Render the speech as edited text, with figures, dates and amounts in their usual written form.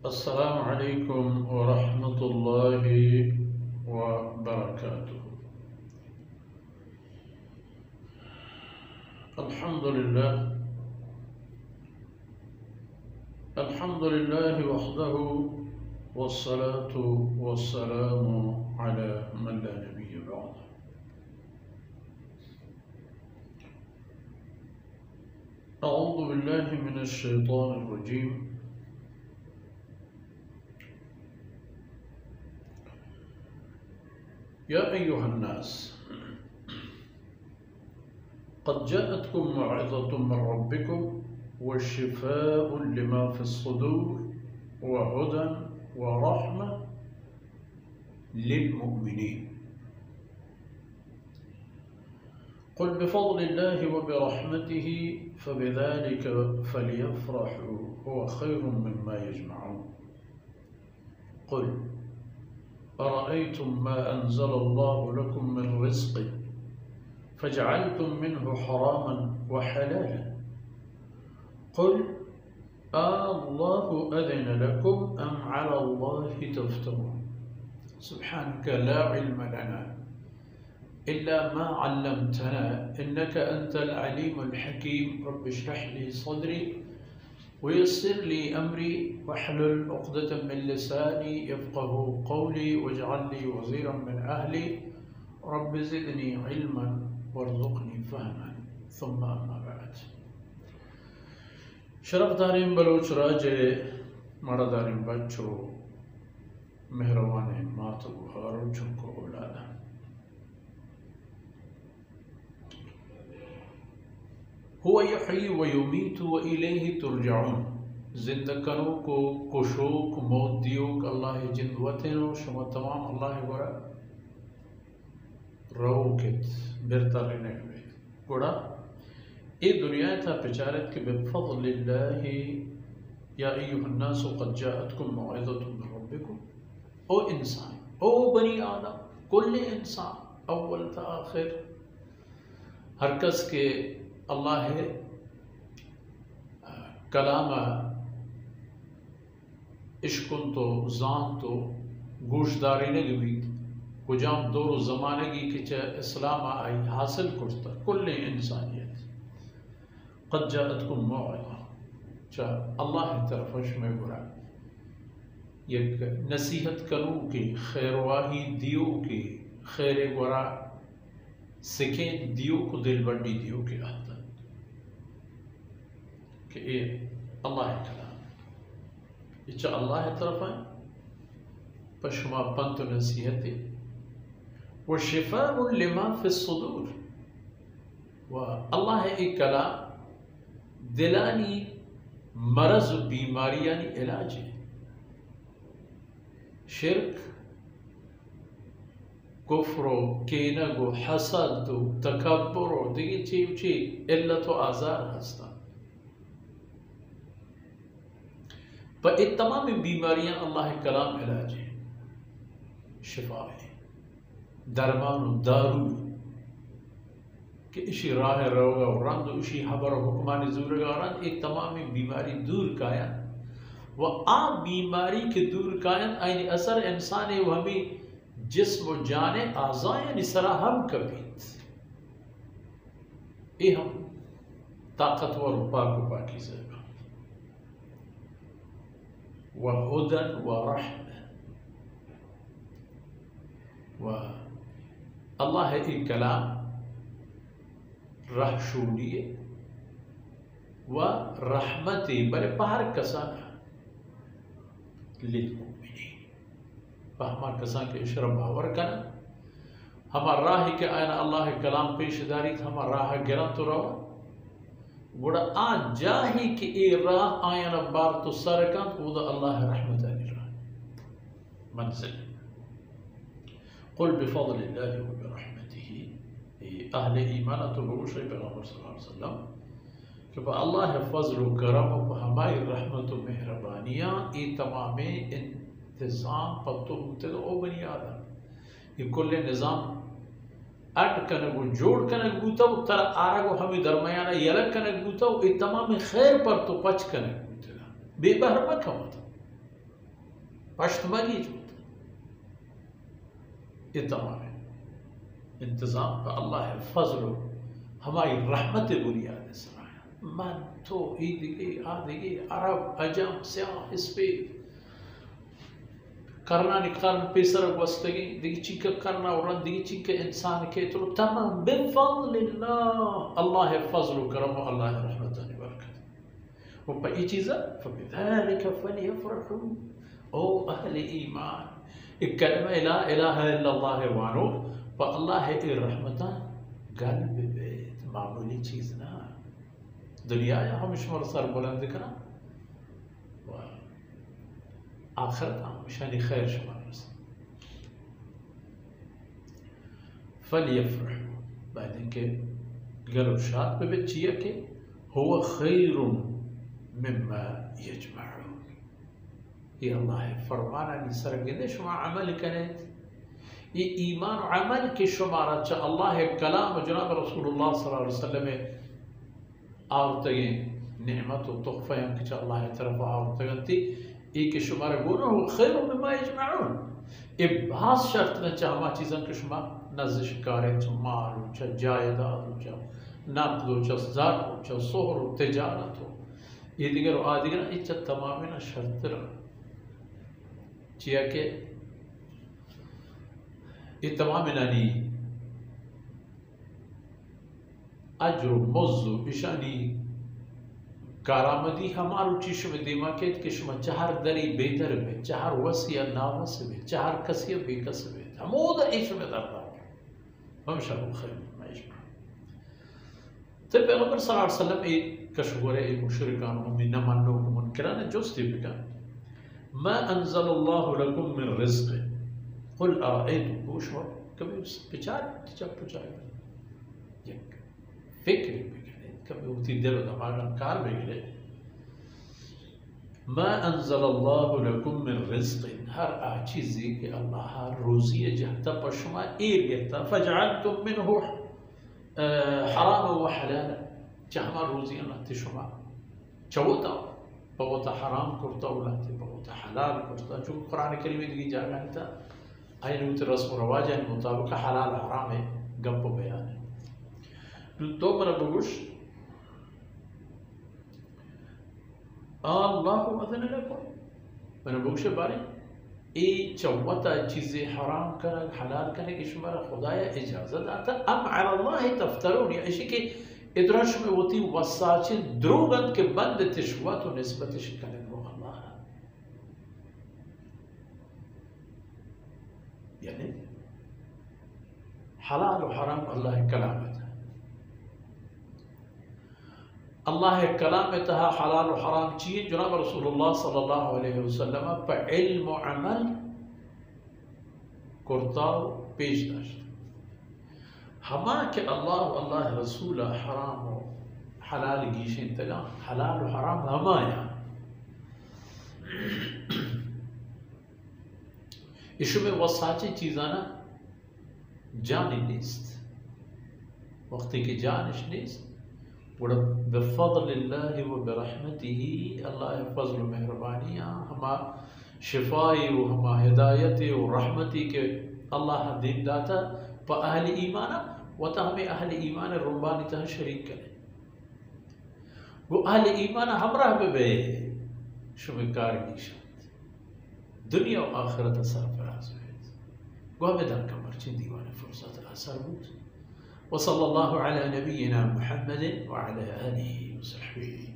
अस्सलामु अलैकुम व रहमतुल्लाहि व बरकातुहू। अल्हम्दुलिल्लाह अल्हम्दुलिल्लाहि वहदहू वस्सलातु वस्सलामु अला मन ला नबिय्य बअद। अऊज़ु बिल्लाहि मिनश शैतानिर रजीम। या अय्युहन्नास क़द जाअतकुम मौइज़तुम मिन रब्बिकुम व शिफ़ाउन लिमा फ़िस्सुदूर व हुदन व रहमतुल लिलमुमिनीन। क़ुल बिफ़ज़लिल्लाहि व बिरहमतिहि फ़बिज़ालिका फ़लियफ़रहू हुव ख़ैरुम मिम्मा यजमऊन। क़ुल अरअयतुम मा अंज़लल्लाहु लकुम मिन रिज़्क़िन फ़जअलतुम मिन्हु हरामन व हलालन क़ुल अल्लाहु अज़िन लकुम अम अलल्लाहि तफ़्तरून। सुब्हानक ला इल्म लना इल्ला मा अल्लमतना इन्नका अंतल अलीमुल हकीम। रब्बि इश्रह ली सदरी वयस्सिर ली अमरी वहलुल उक़दतम मिन लिसानी यफ़क़हू क़ौली वजअल ली वज़ीरन मिन अहली रब्बि ज़िदनी इल्मन वरज़ुक़नी फ़हमन सुम्मा अम्मा बअद। शरफ़दारिन बलोच राजे मर्दारिन बच्चों मेहरबान मातो बुहारो चुनको औलादा। हुवा यहयी व युमीतु व इलैहि तुरजऊन। जिंदकनो को कुशोक मौत दियोक अल्लाह जिंद वतेनो शमा तमाम अल्लाह वरा रोकेत बिरतारिने गुड़ा ए दुनिया था पिचारत के बिफ़ज़लिल्लाहि या अय्युहन्नासु क़द जाअतकुम मौइज़तुम मिन रब्बिकुम। ओ इंसान, ओ बनी आदम, कुल्ल इंसान अव्वल था आखिर हर कस के अल्लाह कलाम इश्कुन तो जान तो गोशदारी ने गवी कुजाम दौर ज़माने की कि इस्लाम आई हासिल कुर्ता कुल्ल इंसानियत क़द जाअतकुम मौइज़ा चा अल्लाह तरफश में बुरा एक नसीहत करूँ कि खैरवाही दियो कि खैर बुरा सिखें दियो को दिल बड़ी दियो के आता कि ये अल्लाह कलाम ये अल्लाह तरफ है पशमा पंत नसीहत व शिफ़ाउन लिमा फ़िस्सुदूर व अल्लाह एक कलाम दिलानी मरज़ बीमारी यानी इलाज है। शिर्क कुफ्रो केनगो हसदो तकब्बुरो दिगी चीज़ इल्लत व आज़ार हस्ता पर ये तमाम बीमारियां अल्लाह कलाम इलाज है, शिफा है, दरमान दारू कि इसी राह रोगा रंद इसी हबर हुक्मानी ज़ूरगा रंद एक तमाम बीमारी दूर काया व आ बीमारी के दूर कायन आइन असर इंसान है वह भी जिस्म जाने आज़ाए निसरा हम कबीत ये हम ताकतवर पाक पाकी से व हुदन व रहमत व अल्लाह एक कलाम रहशूलिए व रहमती बड़े पहाड़ कसा लिलमुमिनीन हमार कसा के इशरा बावर करना हमार राह के आयना अल्लाह कलाम पेशदारी हमार राह गिरा तो रहो गुड़ा आ जाही कि ए राह आयना बार तो सरकन उदा अल्लाह रहमत राह मंजिल। क़ुल बिफ़ज़लिल्लाहि व बिरहमतिहि अहले ईमान तो बगुश पैगंबर सल्लल्लाहु अलैहि वसल्लम कि अल्लाह फज़ल व करम व हमारी रहमत व मेहरबानियाँ ये तमाम इंतज़ाम पत्तो होते तो ओ बनी आदम ये कुल निज़ाम अट कनगु जोड़ कनग बूता तर आरगो हमें दरमयाना यलक कनग बूता ये तमाम खैर पर तो पच कनग बूता बेबहर मत पश्तमगी ये तमाम है इंतज़ाम का अल्लाह फजल हमारी रहमत बुनियाद मन तो ईदगी आदगी अरब अजम स्याह इस पे करना निकाल पेसर वस्तगी दिगी चिक करना और दिगी चिक इंसान के तो तमाम बिफज़लिल्लाह अल्लाह फजल करम अल्लाह रहमत व बरकत वो पे चीज़ फबिज़ालिका फलियफ़रहू ओ अहले ईमान एक कलमा ला इलाहा इल्लल्लाह वानो पर अल्लाह है रहमत गल्ब बेत मामूली चीज़ ना दुनिया या हम शुमर सर बुलंद करा आखिरत हमेशा खैर शुमार फलियफ़रहू बाद के गलो शाद पे बच्चिया के हुवा खैरुम मिम्मा यजमऊन ये अल्लाह फरमाना नि सरगदे शुमा अमल करें ये ईमान और अमल के शुमारा चा अल्लाह कलाम जनाब रसूलुल्लाह सल्लल्लाहु अलैहि वसल्लम आवते नेमत और तोहफा के चा अल्लाह तरफ आवते एक शुमार गुना हो खैर मिम्मा यजमऊन इबास शर्त न चाहमा चीज़ों के शुमा नज़ शिकारे च माल च जायदाद च नक़द च ज़र च सोहर तिजारत हो ये दिगर आदिगर इच तमाम न शर्त चिया के ये तमाम नानी अज्र मज़्ज़ु इशानी कारामदी हमारू चीश में दिमाग के शुमा चार दरी बेदर में चार वसिया नावस में चार कसिया बेकस में हमोद इश में दरदा हम शर खैर मजमा तो पैगंबर सल्लल्लाहु अलैहि वसल्लम एक कशवरे एक मुशरिकान में न मानो को मुनकरान जोस्ती बिका मा अंज़लल्लाहु लकुम मिन रिज़्क़ कुल अरअयतुम बुशर कभी उस विचार जब पूछा एक फिक्र कभी उसी दिल दिमाग कार में गिरे मा अंज़लल्लाहु लकुम मिन रिज़्क़ हर चीज़ी के अल्लाह रोज़ी जहता पशमा एर गता फजअलतुम मिनहु हराम व हलाल चाहमा रोज़ी नते शुमा चौता बहुत हराम करता उलाते बहुत हलाल करता जो कुरान करीम में दी जा रहा था आइन उत रस्म रवाज के मुताबिक हलाल हराम है गप बयान है तो मरा बुश अल्लाह अज़न लकुम मैंने बुश बारे ए चौता चीज़ें हराम कर हलाल करने की शुमारा खुदाया इजाज़त आता अम अल्लाह तफ्तरून या इसी के इदराश में होती वसाचे द्रोगंत के बंद तिशवा तो निस्बत शिकने वो अल्लाह यानी हलाल और हराम अल्लाह कलाम है अल्लाह कलाम में तहा हलाल और हराम चाहिए जनाब रसूलुल्लाह सल्लल्लाहु अलैहि वसल्लम पर इल्म और अमल कुर्ताव पेश दाश्त हमा के अल्लाह रसूल हराम हो हलाल गीशें तगा हलाल और हराम हमाया इशु में वसाचे चीज़ाना जान निस्त वक्ती की जानश निस्त बिफ़ज़लिल्लाहि व बिरहमतिही अल्लाह फज़ल मेहरबानियाँ हमा शिफाई व हमा हिदायत व रहमती के अल्लाह दिन दाता प अहल ईमान व हमें अहल ईमान रुबानी तह शरीक करे वो अहल ईमान हमरा बे शुमकार निशात दुनिया व आखिरत सरफराज है गो में दर कमर चिन दीवान फुर्सत असरबूत वसल्लल्लाहु अला नबियिना मुहम्मद व अला आलिहि व सहबिहि।